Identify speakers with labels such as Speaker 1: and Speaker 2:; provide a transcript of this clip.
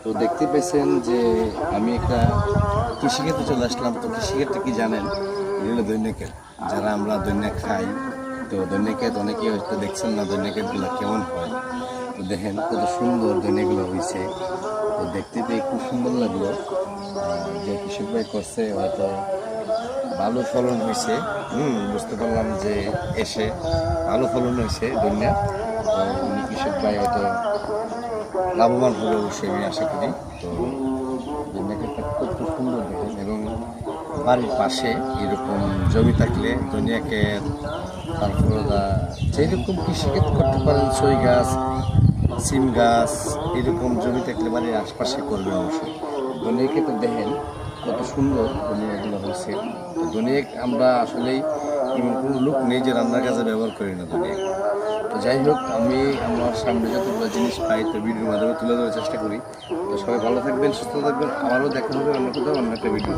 Speaker 1: তো দেখতে পেয়েছেন যে আমি একটা কৃষিক্ষেত্রে চলে আসলাম। তো কৃষিক্ষেত্রে কি জানেন, এটা হলো দৈনিক ক্ষেত। যারা আমরা দৈনিক খাই, তো দৈনিক ক্ষেত অনেকেই হয়তো দেখছেন না দৈনিক ক্ষেতগুলো কেমন হয়। তো দেখেন কত সুন্দর দৈনিকগুলো হয়েছে। তো দেখতে পেয়ে খুব সুন্দর লাগলো। যে কৃষক ভাই করছে হয়তো ভালো ফলন হয়েছে। বুঝতে পারলাম যে এসে ভালো ফলন হয়েছে দুনিয়া। তো উনি কৃষক ভাই হয়তো লাভবান হবে অবশ্যই আমি আশা করি। তো দুনিয়াকে খুব খুব সুন্দর দেখেন, এবং বাড়ির পাশে এরকম জমি থাকলে দুনিয়াকে তারপরে যেরকম কৃষিক্ষেত করতে পারেন, ছই গাছ, সিম গাছ, এরকম জমি থাকলে বাড়ির আশপাশে করবে অবশ্যই। দুনিয়াকে তো দেখেন কত সুন্দর দুনিয়াগুলো হয়েছে। তো দুনিয়া আমরা আসলেই এমন কোনো লোক নেই যে রান্নার কাজে ব্যবহার করি না দুনিয়া। তো যাই হোক, আমি আমার সামনে যতগুলো জিনিস পাই তো ভিডিওর মাধ্যমে তুলে ধরার চেষ্টা করি। তো সবাই ভালো থাকবেন, সুস্থ থাকবেন। আবারও দেখা হবে অন্য কোথাও অন্য একটা ভিডিও।